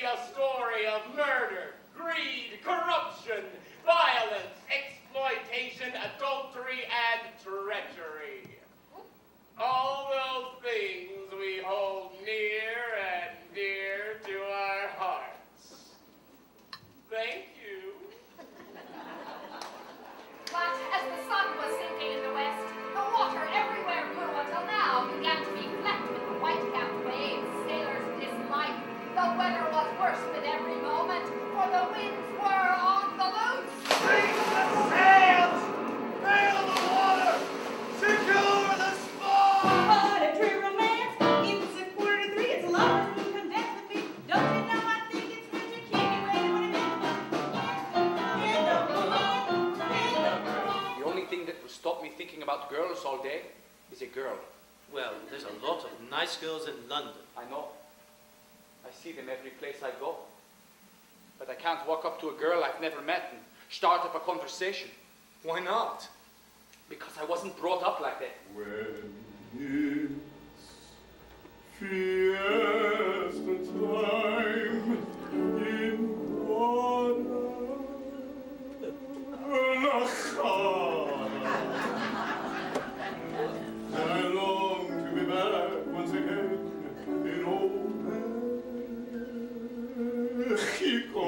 be a story of murder, greed, corruption, violence, exploitation, adultery, and treachery. All those things we hold near and dear to our hearts. Thank you. But as the sun was sinking in the west, the water everywhere grew until now began to be flecked with the white-capped waves sailors disliked. The weather was worse with every moment, for the winds were on the loose. Raise the sails! Sail the water! Secure the spar! What a true romance! It's 2:45, it's lovers who come dance with me. Don't you know I think it's Richard King waiting when The only thing that will stop me thinking about girls all day is a girl. Well, there's a lot of nice girls in London. I know. I see them every place I go. But I can't walk up to a girl I've never met and start up a conversation. Why not? Because I wasn't brought up like that. When it's fiesta time in Guadalajara, I long to be back once again in old Mexico.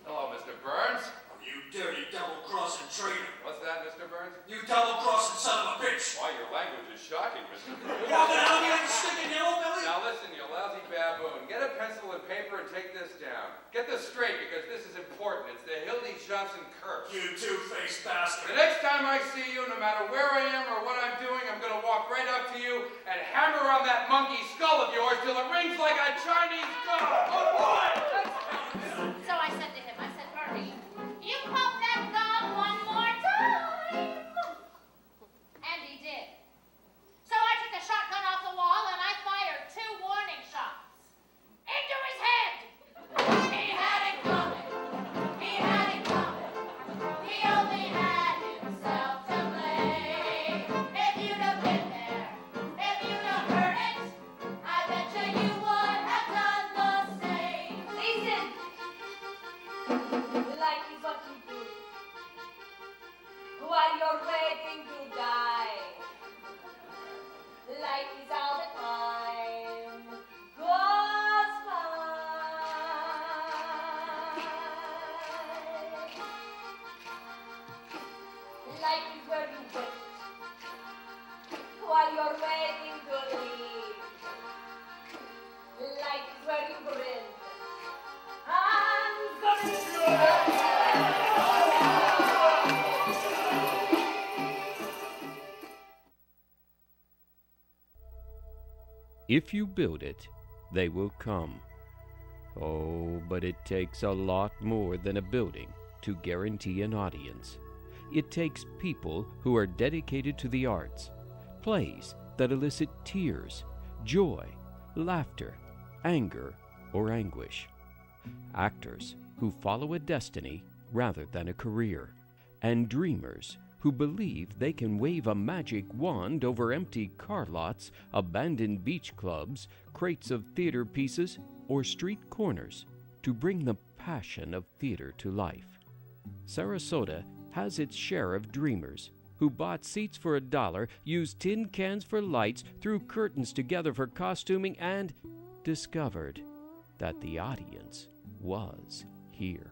Hello, Mr. Burns. You dirty double-crossing traitor. What's that, Mr. Burns? You double-crossing son of a bitch. Why, your language is shocking, Mr. Burns. You want me to help you with the stick in yellow belly? Now listen, you lousy baboon. Get a pencil and paper and take this down. Get this straight, because this is important. It's the Hildy Johnson curse. You two-faced bastard. The next time I see you, no matter where I am or what I'm doing, I'm going to walk right up to you and hammer on that monkey skull of yours till it rings like a Chinese gong. Oh, boy! So I said to him, Bertie, you pop that gong one more time. And he did. So I took a shotgun off the wall and I fired 2 warning shots. Into his head. He had it coming. He had it coming. He only had himself to blame. If you'd have been there, if you'd have heard it, I bet you would have done the same. Listen. Like is what you do while you're waiting to die. Life is all the time goes by. Life is where you wait while you're waiting to leave. Life is where you grin and grin. If you build it, they will come. Oh, but it takes a lot more than a building to guarantee an audience. It takes people who are dedicated to the arts, plays that elicit tears, joy, laughter, anger, or anguish. Actors who follow a destiny rather than a career, and dreamers who believe they can wave a magic wand over empty car lots, abandoned beach clubs, crates of theater pieces, or street corners to bring the passion of theater to life. Sarasota has its share of dreamers who bought seats for $1, used tin cans for lights, threw curtains together for costuming, and discovered that the audience was here.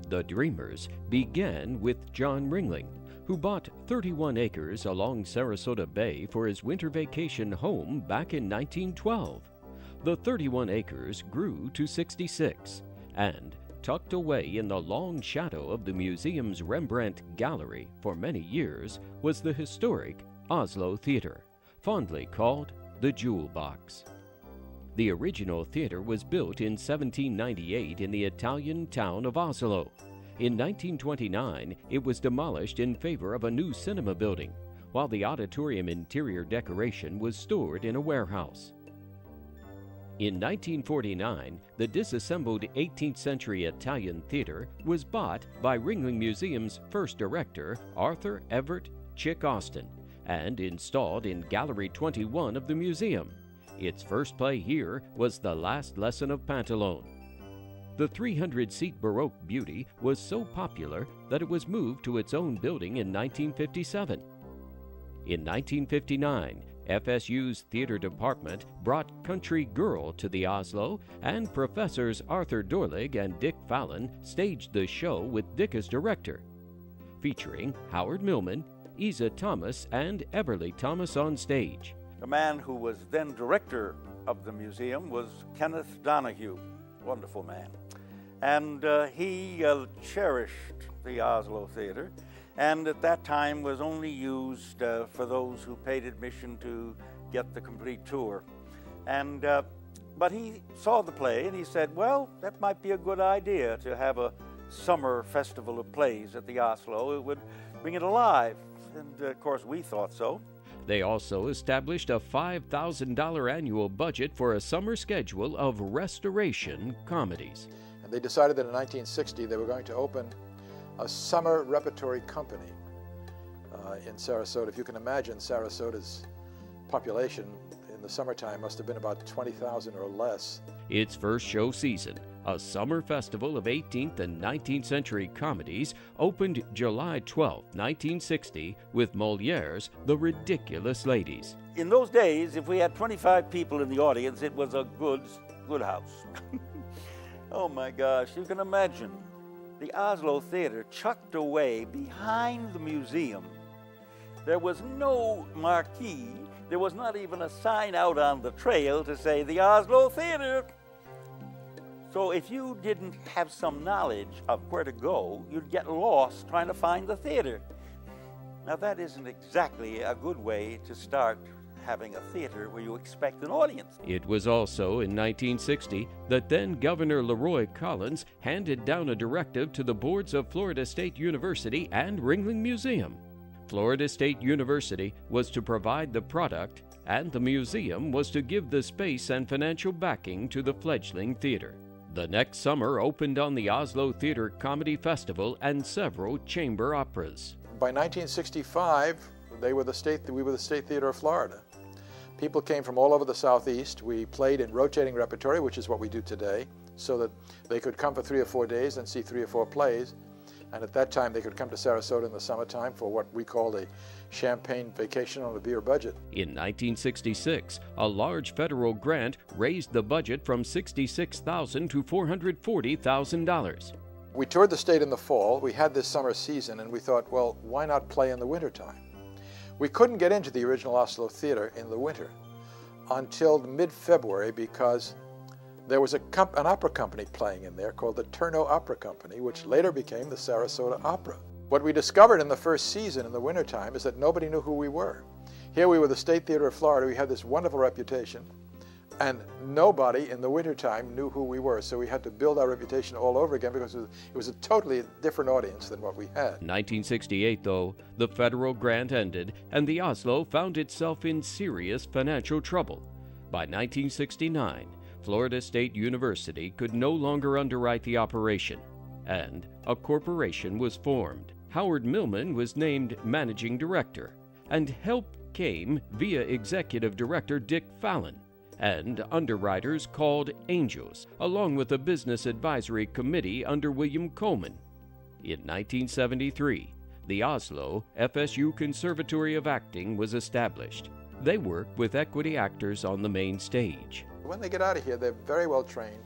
The Dreamers began with John Ringling, who bought 31 acres along Sarasota Bay for his winter vacation home back in 1912. The 31 acres grew to 66, and tucked away in the long shadow of the museum's Rembrandt Gallery for many years was the historic Asolo Theatre, fondly called the Jewel Box. The original theater was built in 1798 in the Italian town of Asolo. In 1929, it was demolished in favor of a new cinema building, while the auditorium interior decoration was stored in a warehouse. In 1949, the disassembled 18th century Italian theater was bought by Ringling Museum's first director, Arthur Everett Chick Austin, and installed in Gallery 21 of the museum. Its first play here was The Last Lesson of Pantalone. The 300-seat Baroque beauty was so popular that it was moved to its own building in 1957. In 1959, FSU's theater department brought Country Girl to the Asolo, and professors Arthur Dorlig and Dick Fallon staged the show with Dick as director, featuring Howard Millman, Isa Thomas, and Everly Thomas on stage. The man who was then director of the museum was Kenneth Donahue, wonderful man. And he cherished the Asolo Theater, and at that time was only used for those who paid admission to get the complete tour. And but he saw the play and he said, well, that might be a good idea to have a summer festival of plays at the Asolo. It would bring it alive. And of course we thought so. They also established a $5,000 annual budget for a summer schedule of restoration comedies. And they decided that in 1960 they were going to open a summer repertory company in Sarasota. If you can imagine, Sarasota's population in the summertime must have been about 20,000 or less. Its first show season, a summer festival of 18th and 19th century comedies, opened July 12, 1960, with Moliere's The Ridiculous Ladies. In those days, if we had 25 people in the audience, it was a good house. Oh my gosh, you can imagine the Asolo Theater tucked away behind the museum. There was no marquee. There was not even a sign out on the trail to say the Asolo Theater. So if you didn't have some knowledge of where to go, you'd get lost trying to find the theater. Now that isn't exactly a good way to start having a theater where you expect an audience. It was also in 1960 that then Governor Leroy Collins handed down a directive to the boards of Florida State University and Ringling Museum. Florida State University was to provide the product, and the museum was to give the space and financial backing to the fledgling theater. The next summer opened on the Asolo Theater Comedy Festival and several chamber operas. By 1965, we were the State Theater of Florida. People came from all over the Southeast. We played in rotating repertory, which is what we do today, so that they could come for 3 or 4 days and see 3 or 4 plays. And at that time, they could come to Sarasota in the summertime for what we called a champagne vacation on a beer budget. In 1966, a large federal grant raised the budget from $66,000 to $440,000. We toured the state in the fall. We had this summer season, and we thought, well, why not play in the wintertime? We couldn't get into the original Asolo Theater in the winter until mid-February because there was an opera company playing in there called the Turno Opera Company, which later became the Sarasota Opera. What we discovered in the first season in the wintertime is that nobody knew who we were. Here we were the State Theater of Florida. We had this wonderful reputation, and nobody in the wintertime knew who we were. So we had to build our reputation all over again because it was a totally different audience than what we had. 1968, though, the federal grant ended, and the Asolo found itself in serious financial trouble. By 1969, Florida State University could no longer underwrite the operation, and a corporation was formed. Howard Millman was named managing director, and help came via executive director Dick Fallon, and underwriters called Angels, along with a business advisory committee under William Coleman. In 1973, the Asolo FSU Conservatory of Acting was established. They worked with equity actors on the main stage. When they get out of here, they're very well trained.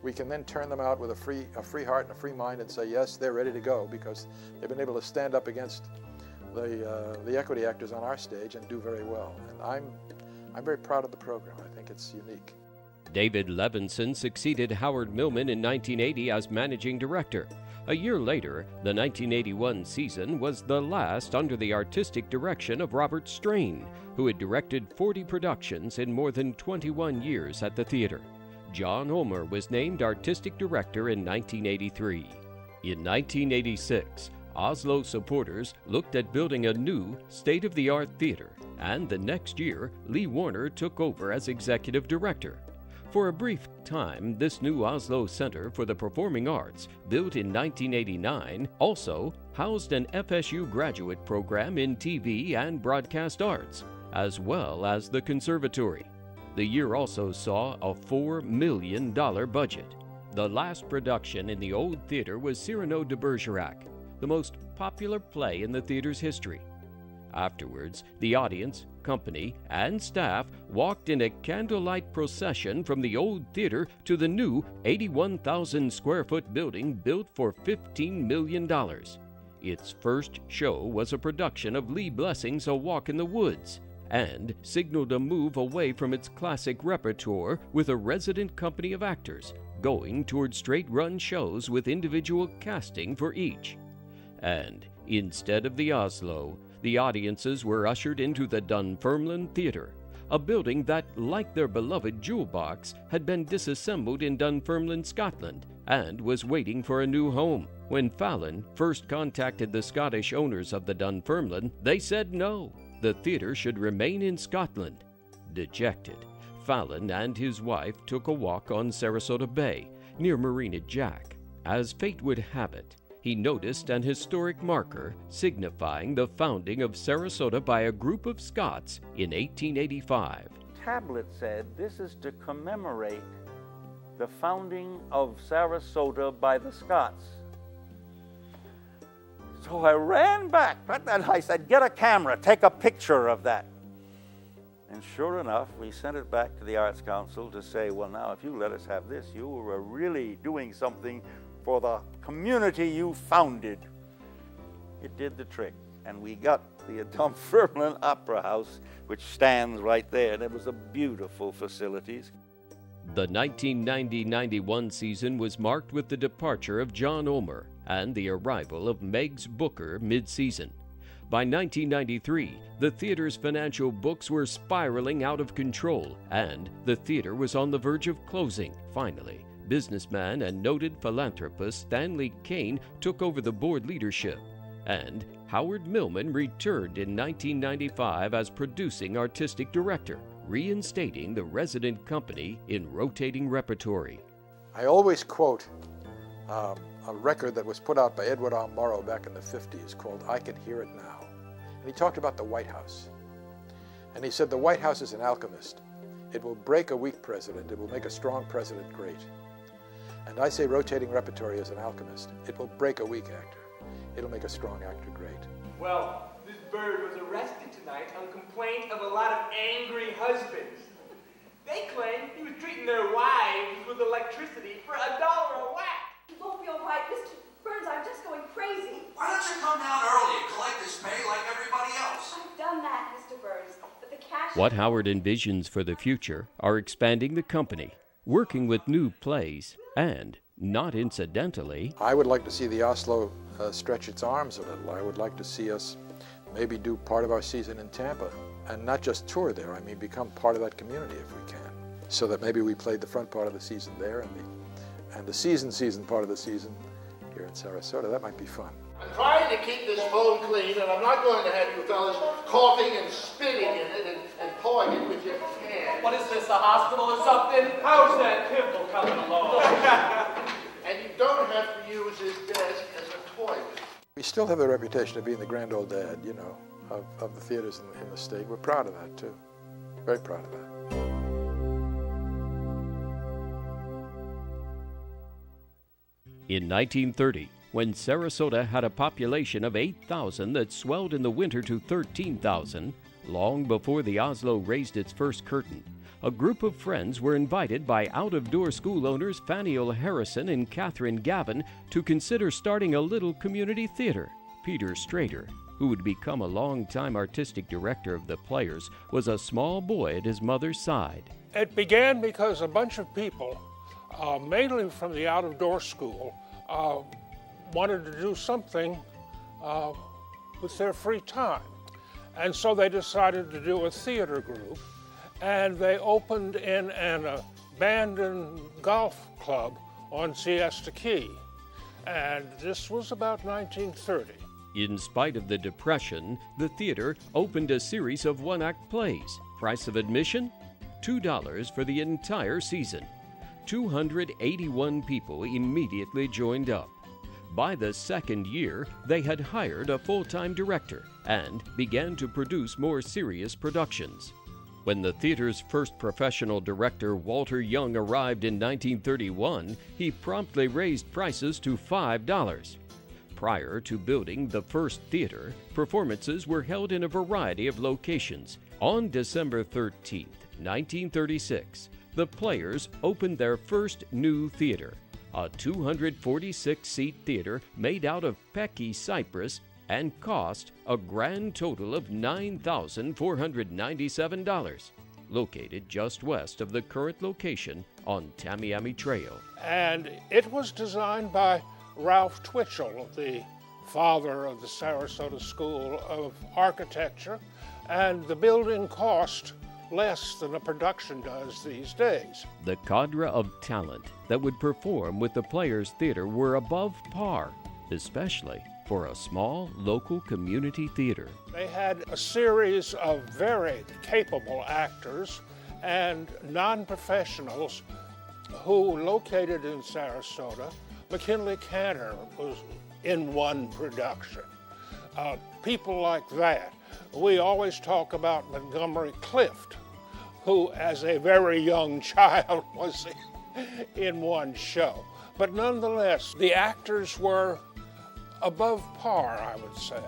We can then turn them out with a free heart and a free mind and say, yes, they're ready to go because they've been able to stand up against the equity actors on our stage and do very well. And I'm very proud of the program. I think it's unique. David Levinson succeeded Howard Millman in 1980 as managing director. A year later, the 1981 season was the last under the artistic direction of Robert Strain, who had directed 40 productions in more than 21 years at the theater. John Ulmer was named artistic director in 1983. In 1986, Asolo supporters looked at building a new, state-of-the-art theater, and the next year, Lee Warner took over as executive director. For a brief time, this new Asolo Center for the Performing Arts, built in 1989, also housed an FSU graduate program in TV and broadcast arts, as well as the conservatory. The year also saw a $4 million budget. The last production in the old theater was Cyrano de Bergerac, the most popular play in the theater's history. Afterwards, the audience, company, and staff walked in a candlelight procession from the old theater to the new 81,000 square foot building built for $15 million. Its first show was a production of Lee Blessing's A Walk in the Woods, and signaled a move away from its classic repertoire with a resident company of actors, going toward straight-run shows with individual casting for each. And instead of the Asolo, the audiences were ushered into the Dunfermline Theatre, a building that, like their beloved Jewel Box, had been disassembled in Dunfermline, Scotland, and was waiting for a new home. When Fallon first contacted the Scottish owners of the Dunfermline, they said no, the theatre should remain in Scotland. Dejected, Fallon and his wife took a walk on Sarasota Bay, near Marina Jack. As fate would have it, he noticed an historic marker signifying the founding of Sarasota by a group of Scots in 1885. Tablet said this is to commemorate the founding of Sarasota by the Scots. So I ran back, and I said, get a camera, take a picture of that. And sure enough, we sent it back to the Arts Council to say, well, now, if you let us have this, you were really doing something for the community you founded. It did the trick, and we got the Dunfermline Opera House, which stands right there, and it was a beautiful facilities. The 1990-91 season was marked with the departure of John Omer and the arrival of Megs Booker mid-season. By 1993, the theater's financial books were spiraling out of control, and the theater was on the verge of closing. Finally, businessman and noted philanthropist Stanley Kane took over the board leadership, and Howard Millman returned in 1995 as producing artistic director, reinstating the resident company in rotating repertory. I always quote a record that was put out by Edward R. Morrow back in the 50s called I Can Hear It Now. And he talked about the White House. And he said the White House is an alchemist. It will break a weak president. It will make a strong president great. And I say rotating repertory is an alchemist. It will break a weak actor. It'll make a strong actor great. Well, this bird was arrested tonight on complaint of a lot of angry husbands. They claim he was treating their wives with electricity for $1 a whack. You won't be all right, Mr. Burns. I'm just going crazy. Why don't you come down early and collect his pay like everybody else? I've done that, Mr. Burns, but the cash... What Howard envisions for the future are expanding the company, working with new plays, and, not incidentally... I would like to see the Asolo stretch its arms a little. I would like to see us maybe do part of our season in Tampa, and not just tour there, I mean become part of that community if we can. So that maybe we played the front part of the season there and the season part of the season here in Sarasota. That might be fun. I'm trying to keep this phone clean, and I'm not going to have you fellas coughing and spitting in it and pawing it with your hand. What is this, a hospital or something? How's that pimple coming along? And you don't have to use his desk as a toilet. We still have the reputation of being the grand old dad, you know, of the theaters in the state. We're proud of that, too. Very proud of that. In 1930, when Sarasota had a population of 8,000 that swelled in the winter to 13,000, long before the Asolo raised its first curtain, a group of friends were invited by out-of-door school owners Faneuil Harrison and Catherine Gavin to consider starting a little community theater. Peter Strader, who would become a long-time artistic director of the Players, was a small boy at his mother's side. It began because a bunch of people, mainly from the out-of-door school, wanted to do something with their free time. And so they decided to do a theater group, and they opened in an abandoned golf club on Siesta Key. And this was about 1930. In spite of the Depression, the theater opened a series of one-act plays. Price of admission? $2 for the entire season. 281 people immediately joined up. By the second year, they had hired a full-time director and began to produce more serious productions. When the theater's first professional director, Walter Young, arrived in 1931, he promptly raised prices to $5. Prior to building the first theater, performances were held in a variety of locations. On December 13, 1936, the Players opened their first new theater, a 246-seat theater made out of Pecky cypress and cost a grand total of $9,497, located just west of the current location on Tamiami Trail. And it was designed by Ralph Twitchell, the father of the Sarasota School of Architecture, and the building cost less than a production does these days. The cadre of talent that would perform with the Players Theater were above par, especially for a small local community theater. They had a series of very capable actors and non-professionals who, located in Sarasota, McKinley Cantor was in one production. People like that. We always talk about Montgomery Clift, who as a very young child was in one show. But nonetheless, the actors were above par, I would say.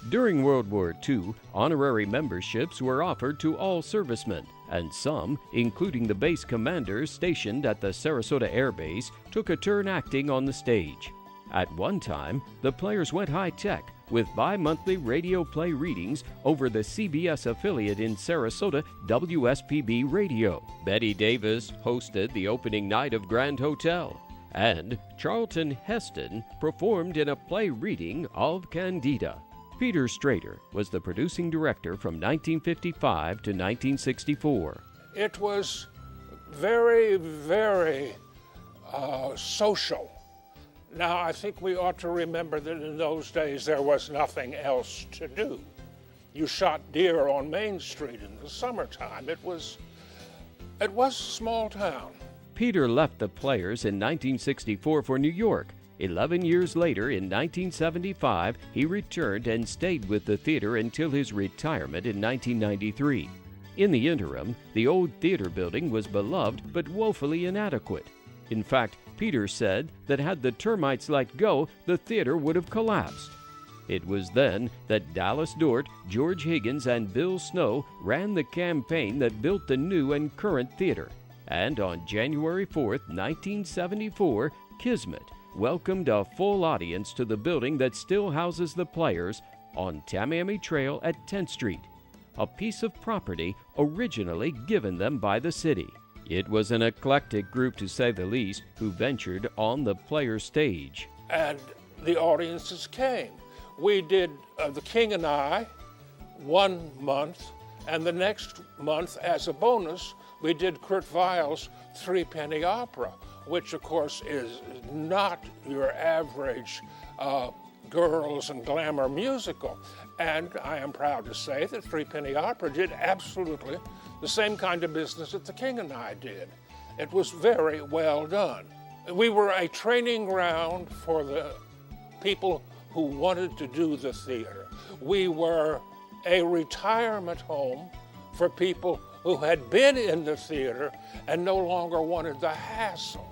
During World War II, honorary memberships were offered to all servicemen, and some, including the base commanders stationed at the Sarasota Air Base, took a turn acting on the stage. At one time, the Players went high-tech with bi-monthly radio play readings over the CBS affiliate in Sarasota, WSPB Radio. Betty Davis hosted the opening night of Grand Hotel, and Charlton Heston performed in a play reading of Candida. Peter Strader was the producing director from 1955 to 1964. It was very, very social. Now, I think we ought to remember that in those days there was nothing else to do. You shot deer on Main Street in the summertime. It was a small town. Peter left the Players in 1964 for New York. 11 years later, in 1975, he returned and stayed with the theater until his retirement in 1993. In the interim, the old theater building was beloved but woefully inadequate. In fact, Peter said that had the termites let go, the theater would have collapsed. It was then that Dallas Dort, George Higgins, and Bill Snow ran the campaign that built the new and current theater. And on January 4th, 1974, Kismet welcomed a full audience to the building that still houses the Players on Tamiami Trail at 10th Street, a piece of property originally given them by the city. It was an eclectic group, to say the least, who ventured on the Players stage. And the audiences came. We did The King and I 1 month, and the next month, as a bonus, we did Kurt Weill's Threepenny Opera, which of course is not your average girls and glamour musical. And I am proud to say that Threepenny Opera did absolutely the same kind of business that The King and I did. It was very well done. We were a training ground for the people who wanted to do the theater. We were a retirement home for people who had been in the theater and no longer wanted the hassle.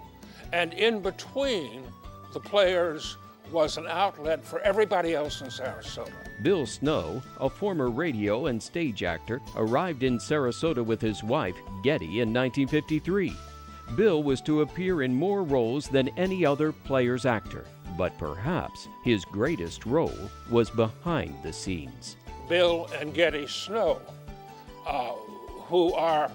And in between, the Players was an outlet for everybody else in Sarasota. Bill Snow, a former radio and stage actor, arrived in Sarasota with his wife, Getty, in 1953. Bill was to appear in more roles than any other Players actor, but perhaps his greatest role was behind the scenes. Bill and Getty Snow, who are,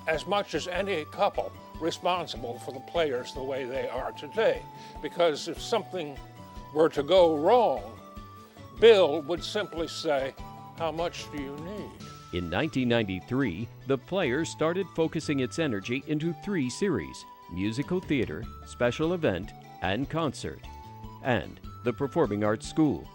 as much as any couple, responsible for the Players the way they are today. Because if something were to go wrong, Bill would simply say, "How much do you need?" In 1993, the Players started focusing its energy into 3 series: musical theater, special event, and concert, and the Performing Arts School.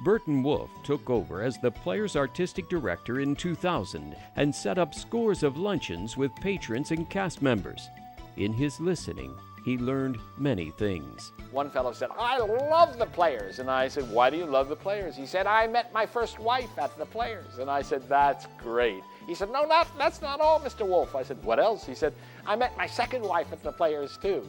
Burton Wolfe took over as the Players' artistic director in 2000 and set up scores of luncheons with patrons and cast members. In his listening, he learned many things. One fellow said, "I love the Players." And I said, "Why do you love the Players?" He said, "I met my first wife at the Players." And I said, "That's great." He said, "No, that's not all, Mr. Wolf." I said, "What else?" He said, "I met my second wife at the Players too."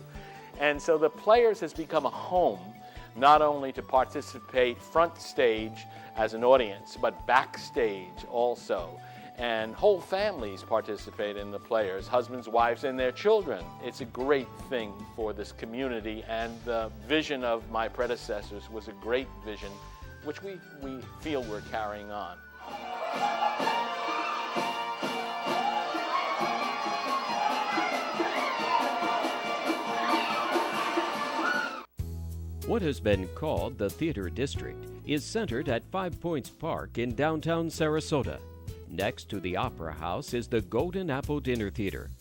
And so the Players has become a home, not only to participate front stage as an audience, but backstage also. And whole families participate in the Players, husbands, wives, and their children. It's a great thing for this community, and the vision of my predecessors was a great vision, which we feel we're carrying on. What has been called the Theater District is centered at 5 Points Park in downtown Sarasota. Next to the Opera House is the Golden Apple Dinner Theater.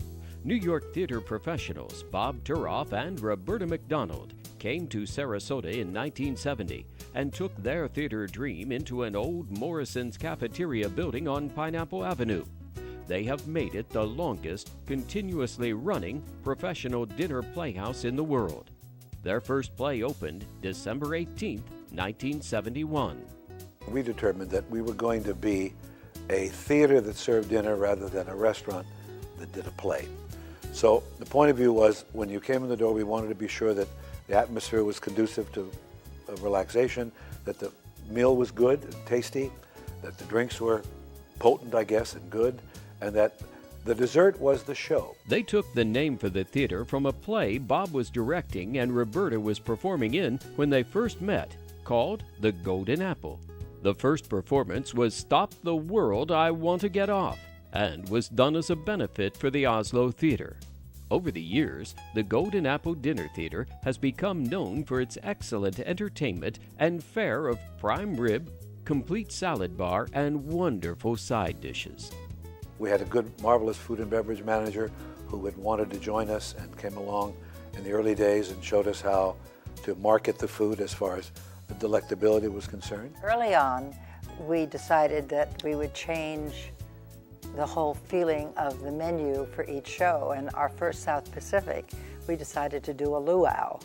New York theater professionals Bob Turoff and Roberta McDonald came to Sarasota in 1970 and took their theater dream into an old Morrison's cafeteria building on Pineapple Avenue. They have made it the longest, continuously running professional dinner playhouse in the world. Their first play opened December 18, 1971. We determined that we were going to be a theater that served dinner rather than a restaurant that did a play. So the point of view was, when you came in the door, we wanted to be sure that the atmosphere was conducive to relaxation, that the meal was good and tasty, that the drinks were potent, I guess, and good, and that the dessert was the show. They took the name for the theater from a play Bob was directing and Roberta was performing in when they first met, called The Golden Apple. The first performance was Stop the World, I Want to Get Off, and was done as a benefit for the Asolo Theater. Over the years, the Golden Apple Dinner Theater has become known for its excellent entertainment and fare of prime rib, complete salad bar, and wonderful side dishes. We had a good, marvelous food and beverage manager who had wanted to join us and came along in the early days and showed us how to market the food as far as the delectability was concerned. Early on, we decided that we would change the whole feeling of the menu for each show. And our first South Pacific, we decided to do a luau,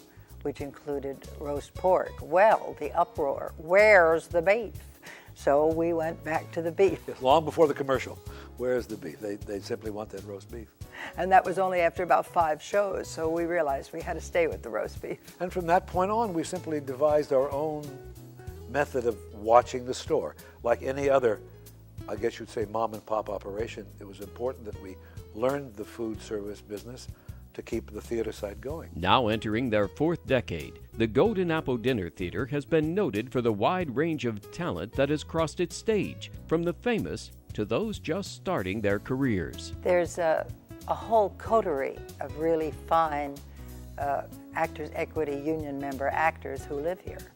which included roast pork. Well, the uproar, where's the beef? So we went back to the beef. Long before the commercial, where's the beef? They simply want that roast beef. And that was only after about 5 shows, so we realized we had to stay with the roast beef. And from that point on, we simply devised our own method of watching the store. Like any other, I guess you'd say, mom and pop operation, it was important that we learned the food service business to keep the theater side going. Now entering their 4th decade, the Golden Apple Dinner Theater has been noted for the wide range of talent that has crossed its stage, from the famous to those just starting their careers. There's a whole coterie of really fine Actors Equity Union member actors who live here.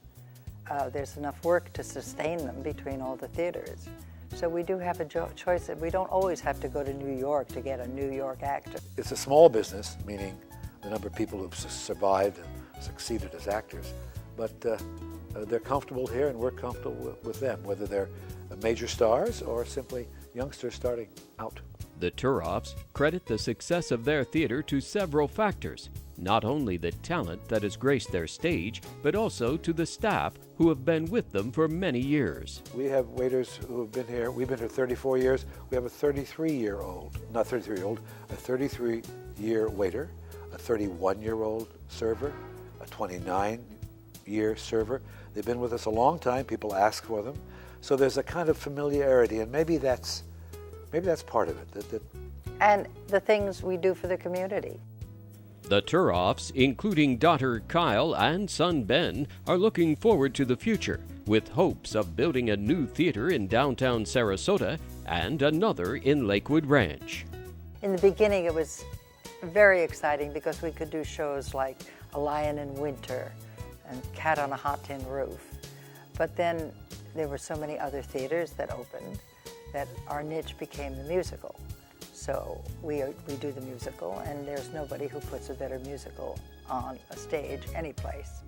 There's enough work to sustain them between all the theaters. So we do have a choice that we don't always have to go to New York to get a New York actor. It's a small business, meaning the number of people who've survived and succeeded as actors, but they're comfortable here and we're comfortable with them, whether they're major stars or simply youngsters starting out. The Turoffs credit the success of their theater to several factors, not only the talent that has graced their stage, but also to the staff who have been with them for many years. We have waiters who have been here, we've been here 34 years, we have a 33-year-old, not 33-year-old, a 33-year waiter, a 31-year-old server, a 29-year server. They've been with us a long time, people ask for them. So there's a kind of familiarity, and maybe that's part of it. And the things we do for the community. The Turoffs, including daughter Kyle and son Ben, are looking forward to the future, with hopes of building a new theater in downtown Sarasota and another in Lakewood Ranch. In the beginning, it was very exciting because we could do shows like A Lion in Winter and Cat on a Hot Tin Roof. But then there were so many other theaters that opened that our niche became the musical. So we do the musical, and there's nobody who puts a better musical on a stage any place.